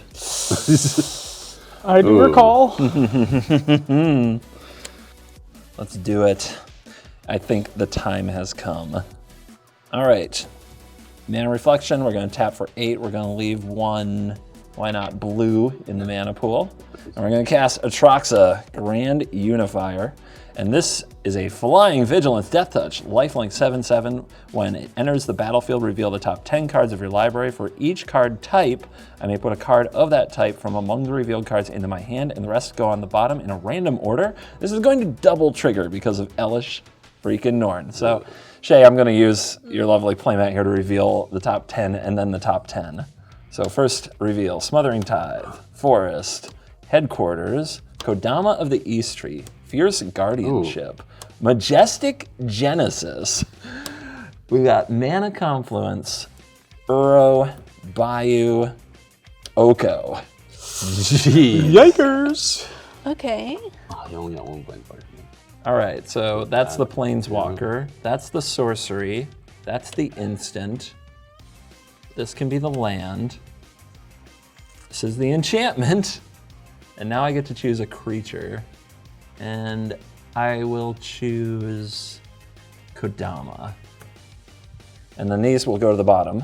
I do Ooh. recall. Let's do it. I think the time has come. All right. Mana Reflection, we're going to tap for 8. We're going to leave 1, why not, blue in the mana pool. And we're going to cast Atraxa, Grand Unifier. And this is a Flying Vigilance Death Touch, lifelink 7/7. When it enters the battlefield, reveal the top 10 cards of your library. For each card type, I may put a card of that type from among the revealed cards into my hand, and the rest go on the bottom in a random order. This is going to double trigger because of Elesh freaking Norn. So, Shea, I'm going to use your lovely playmat here to reveal the top 10 and then the top 10. So first reveal Smothering Tithe, Forest, Headquarters, Kodama of the East Tree, Fierce Guardianship, Majestic Genesis. We got Mana Confluence, Uro, Bayou, Oko. Gee. Yikers. Okay. Oh, you only got 1 blank card. All right, so that's the Planeswalker, that's the Sorcery, that's the Instant. This can be the land. This is the enchantment. And now I get to choose a creature. And I will choose Kodama. And then these will go to the bottom.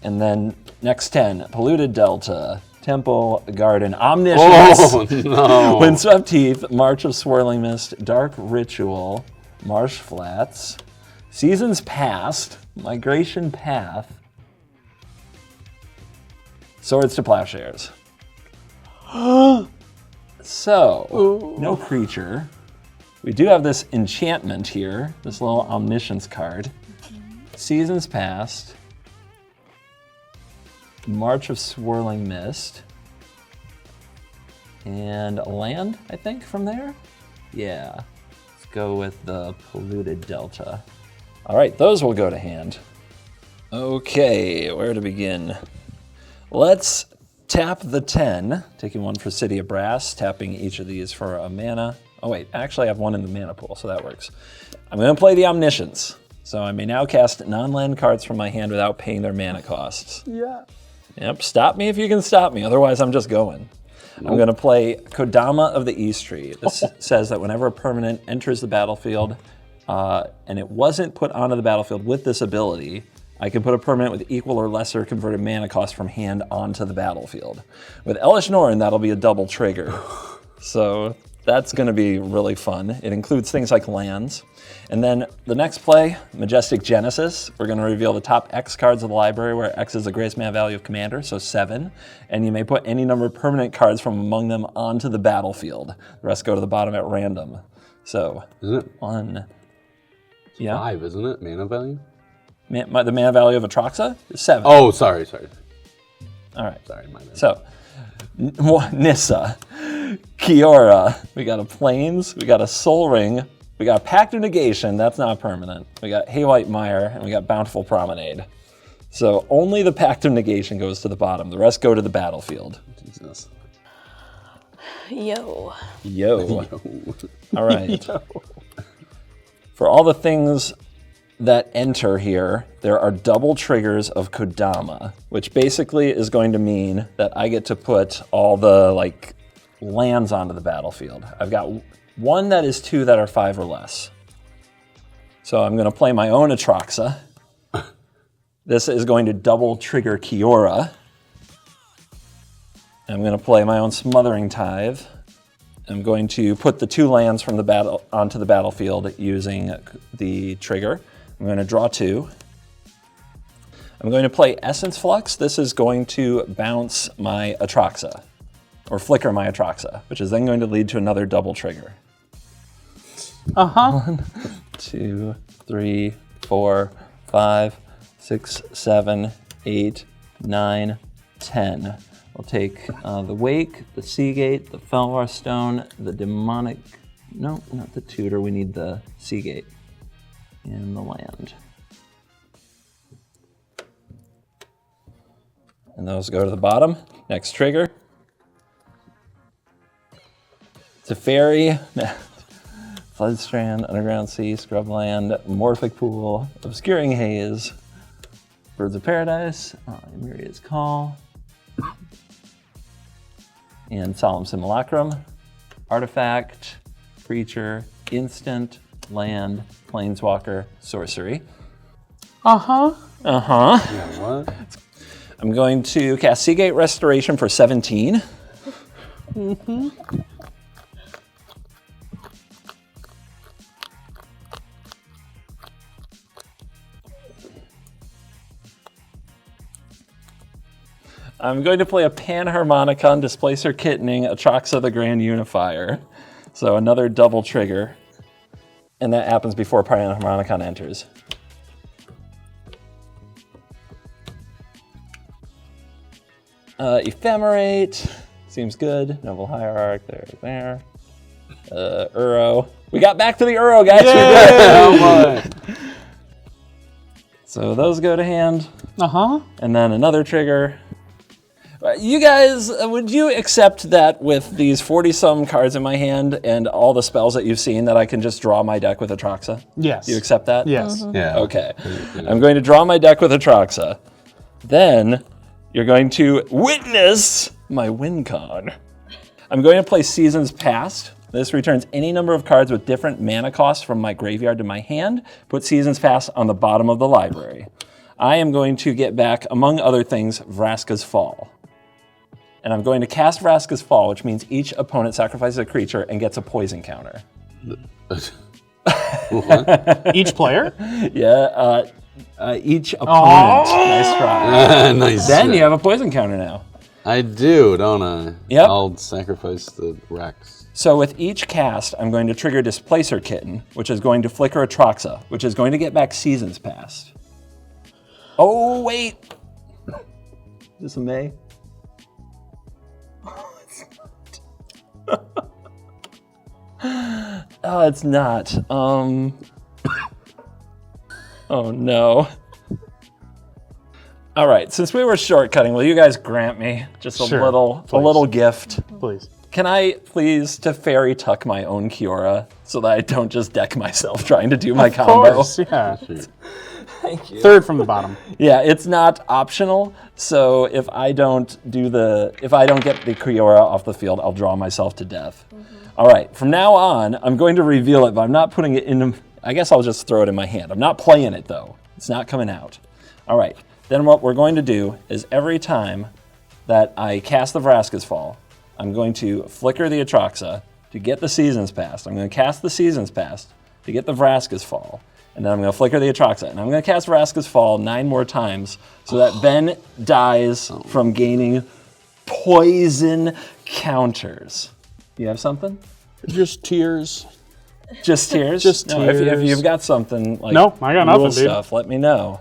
And then next 10, Polluted Delta, Temple Garden, Omniscience, Oh, no. Windswept Heath, March of Swirling Mist, Dark Ritual, Marsh Flats, Seasons Past, Migration Path, Swords to Plowshares. So, no creature. We do have this enchantment here, this little Omniscience card. Seasons Past, March of Swirling Mist, and a land, I think, from there? Yeah, let's go with the Polluted Delta. All right, those will go to hand. Okay, where to begin? Let's tap the 10, taking 1 for City of Brass, tapping each of these for a mana. Oh wait, actually I have 1 in the mana pool, so that works. I'm gonna play the Omniscience. So I may now cast non-land cards from my hand without paying their mana costs. Yeah. Yep, stop me if you can stop me, otherwise I'm just going. I'm gonna play Kodama of the East Tree. This says that whenever a permanent enters the battlefield and it wasn't put onto the battlefield with this ability, I can put a permanent with equal or lesser converted mana cost from hand onto the battlefield. With Elesh Norn, that'll be a double trigger. So that's gonna be really fun. It includes things like lands. And then the next play, Majestic Genesis. We're gonna reveal the top X cards of the library, where X is the greatest mana value of commander, so 7. And you may put any number of permanent cards from among them onto the battlefield. The rest go to the bottom at random. So, Isn't it 1. Yeah, 5, isn't it? Mana value? the mana value of Atraxa is 7. Oh, sorry. All right. Sorry, my bad. So, Nissa. Kiora. We got a Plains. We got a Soul Ring. We got a Pact of Negation. That's not permanent. We got Haywhite Mire, and we got Bountiful Promenade. So only the Pact of Negation goes to the bottom. The rest go to the battlefield. Jesus. Yo. All right. For all the things that enter here, there are double triggers of Kodama, which basically is going to mean that I get to put all the lands onto the battlefield. I've got one that is 2 that are 5 or less. So I'm going to play my own Atraxa. This is going to double trigger Kiora. I'm going to play my own Smothering Tithe. I'm going to put the 2 lands from the battle onto the battlefield using the trigger. I'm going to draw 2. I'm going to play Essence Flux. This is going to bounce my Atraxa, or flicker my Atraxa, which is then going to lead to another double trigger. 1, 2, 3, 4, 5, 6, 7, 8, 9, 10. We'll take the Wake, the Seagate, the Felvar Stone, the Demonic... No, not the Tutor. We need the Seagate. And the land. And those go to the bottom. Next trigger. Teferi, Floodstrand, Underground Sea, Scrubland, Morphic Pool, Obscuring Haze, Birds of Paradise, Myriad's Call, and Solemn Simulacrum, Artifact, Creature, Instant, Land, Planeswalker, Sorcery. Uh-huh. Yeah, what? I'm going to cast Seagate Restoration for 17. I'm going to play a Panharmonicon, Displacer Kittening, Atraxa the Grand Unifier. So another double trigger. And that happens before Panharmonicon enters. Ephemerate, seems good. Noble Hierarch, there. Uro. We got back to the Uro, guys. Yeah. So those go to hand. Uh-huh. And then another trigger. You guys, would you accept that with these 40-some cards in my hand and all the spells that you've seen that I can just draw my deck with Atraxa? Yes. Do you accept that? Yes. Yeah. Okay. I'm going to draw my deck with Atraxa. Then you're going to witness my win con. I'm going to play Seasons Past. This returns any number of cards with different mana costs from my graveyard to my hand. Put Seasons Past on the bottom of the library. I am going to get back, among other things, Vraska's Fall. And I'm going to cast Vraska's Fall, which means each opponent sacrifices a creature and gets a poison counter. What? Each player? Yeah, each opponent. Nice try. Nice. Then you have a poison counter now. I do, don't I? Yep. I'll sacrifice the Rex. So with each cast, I'm going to trigger Displacer Kitten, which is going to flicker Atraxa, which is going to get back Seasons Past. Oh, wait. Is this a May? Oh, it's not. Oh no. All right, since we were shortcutting, will you guys grant me just a Sure, little gift? Please. Can I please Teferi tuck my own Kiora so that I don't just deck myself trying to do my combo? Of course, yeah. Thank you. Third from the bottom. Yeah, it's not optional. So if I don't get the Kiora off the field, I'll draw myself to death. All right, from now on, I'm going to reveal it, but I'm not putting it in. I guess I'll just throw it in my hand. I'm not playing it though. It's not coming out. All right, then what we're going to do is every time that I cast the Vraska's Fall, I'm going to flicker the Atraxa to get the Seasons Past. I'm going to cast the Seasons Past to get the Vraska's Fall. And then I'm going to flicker the Atraxa. And I'm going to cast Vraska's Fall 9 more times so that Ben dies from gaining poison counters. You have something? Just tears. Just tears? Just no, if tears. you've got something like No, I got cool nothing, dude. stuff, let me know.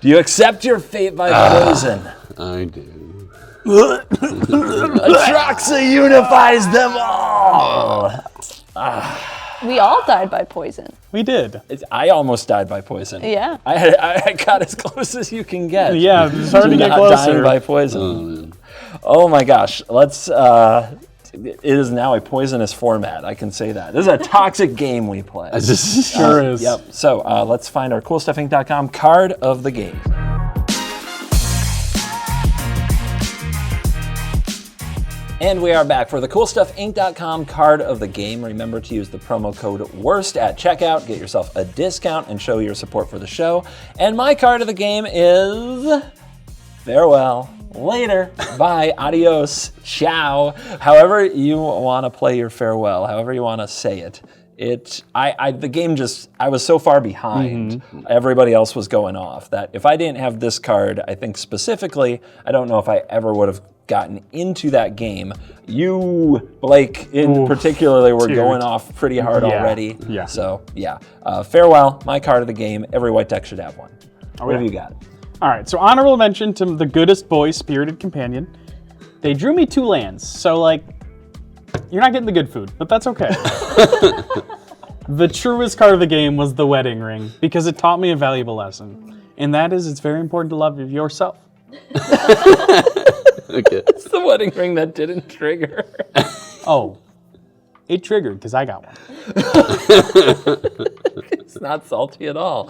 Do you accept your fate by poison? I do. Atraxa unifies them all. We all died by poison. We did. I almost died by poison. Yeah. I got as close as you can get. Yeah, it's hard to get not closer. dying by poison. Oh my gosh. Let's. It is now a poisonous format. I can say that. This is a toxic game we play. Sure is. Yep. So let's find our CoolStuffInc.com card of the game. And we are back for the CoolStuffInc.com card of the game. Remember to use the promo code WORST at checkout. Get yourself a discount and show your support for the show. And my card of the game is farewell, later, bye, adios, ciao. However you want to play your farewell, however you want to say it. The game just, I was so far behind. Everybody else was going off that if I didn't have this card, I think specifically, I don't know if I ever would have gotten into that game. You, Blake, particularly, were going off pretty hard already. Yeah. So, yeah. Farewell, my card of the game. Every white deck should have one. What have you got? All right, so honorable mention to the goodest boy, Spirited Companion. They drew me 2 lands, so like, you're not getting the good food, but that's okay. The truest card of the game was the wedding ring, because it taught me a valuable lesson. And that is, it's very important to love yourself. Okay. It's the wedding ring that didn't trigger. Oh, it triggered because I got one. It's not salty at all.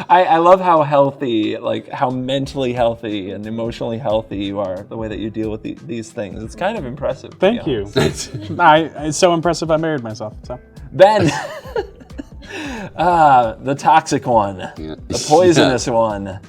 I love how healthy, like how mentally healthy and emotionally healthy you are, the way that you deal with these things. It's kind of impressive. Thank you. It's so impressive I married myself. So. Ben, the toxic one, the poisonous one.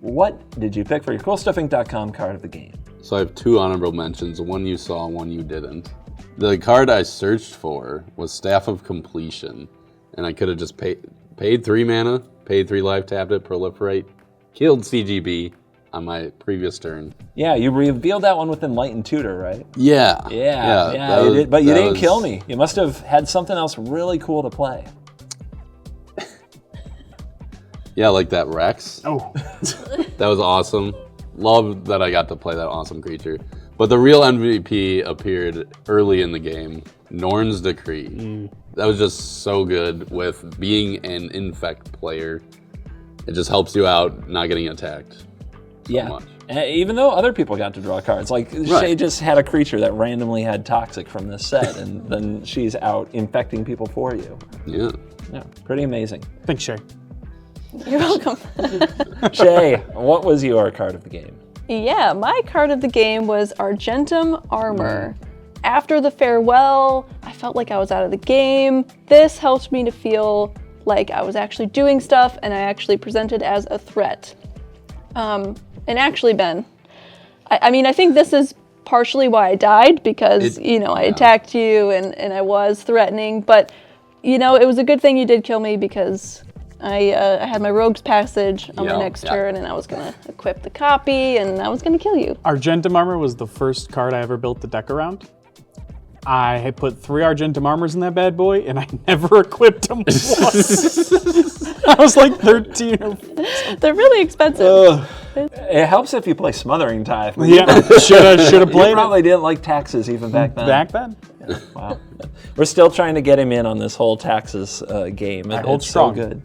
What did you pick for your CoolStuffInc.com card of the game? So I have 2 honorable mentions, one you saw, one you didn't. The card I searched for was Staff of Completion, and I could have just paid 3 mana, paid 3 life, tapped it, proliferate, killed CGB on my previous turn. Yeah, you revealed that one with Enlightened Tutor, right? Yeah. You did, but you didn't kill me. You must have had something else really cool to play. Yeah, like that Rex. Oh. That was awesome. Love that I got to play that awesome creature. But the real MVP appeared early in the game, Norn's Decree. That was just so good with being an infect player. It just helps you out not getting attacked so much. Even though other people got to draw cards. Like, Shea just had a creature that randomly had Toxic from this set, and then she's out infecting people for you. Yeah. Yeah, pretty amazing. Thanks, Shea. You're welcome. Shea, what was your card of the game? Yeah, my card of the game was Argentum Armor. After the farewell, I felt like I was out of the game. This helped me to feel like I was actually doing stuff and I actually presented as a threat. And actually, Ben, I mean, I think this is partially why I died because, I attacked you and I was threatening, but, it was a good thing you did kill me because I had my Rogue's Passage on my next turn, and I was going to equip the copy, and I was going to kill you. Argentum Armor was the first card I ever built the deck around. I had put 3 Argentum Armors in that bad boy, and I never equipped them once. I was like 13 or 14. They're really expensive. It helps if you play Smothering Tithe. Yeah, should have played You probably didn't like taxes even back then. Back then? Yeah, wow. We're still trying to get him in on this whole taxes game. It's strong. So good.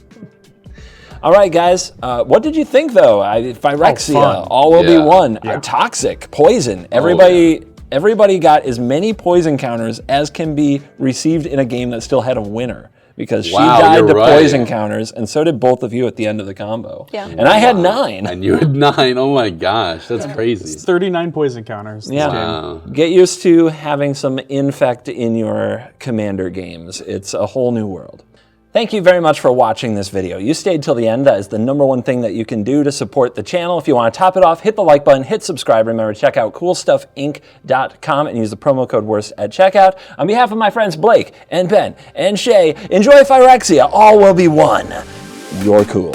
All right, guys. What did you think, though? PHYREXIA, fun. all will be one. Yeah. Toxic, poison. Everybody got as many poison counters as can be received in a game that still had a winner. Because she died to poison counters, and so did both of you at the end of the combo. Yeah. And I had 9. And you had 9. Oh my gosh, that's crazy. It's 39 poison counters. Yeah. Wow. Get used to having some infect in your commander games. It's a whole new world. Thank you very much for watching this video. You stayed till the end. That is the #1 thing that you can do to support the channel. If you want to top it off, hit the like button, hit subscribe. Remember to check out CoolStuffInc.com and use the promo code WORST at checkout. On behalf of my friends Blake and Ben and Shea, enjoy PHYREXIA. All will be one. You're cool.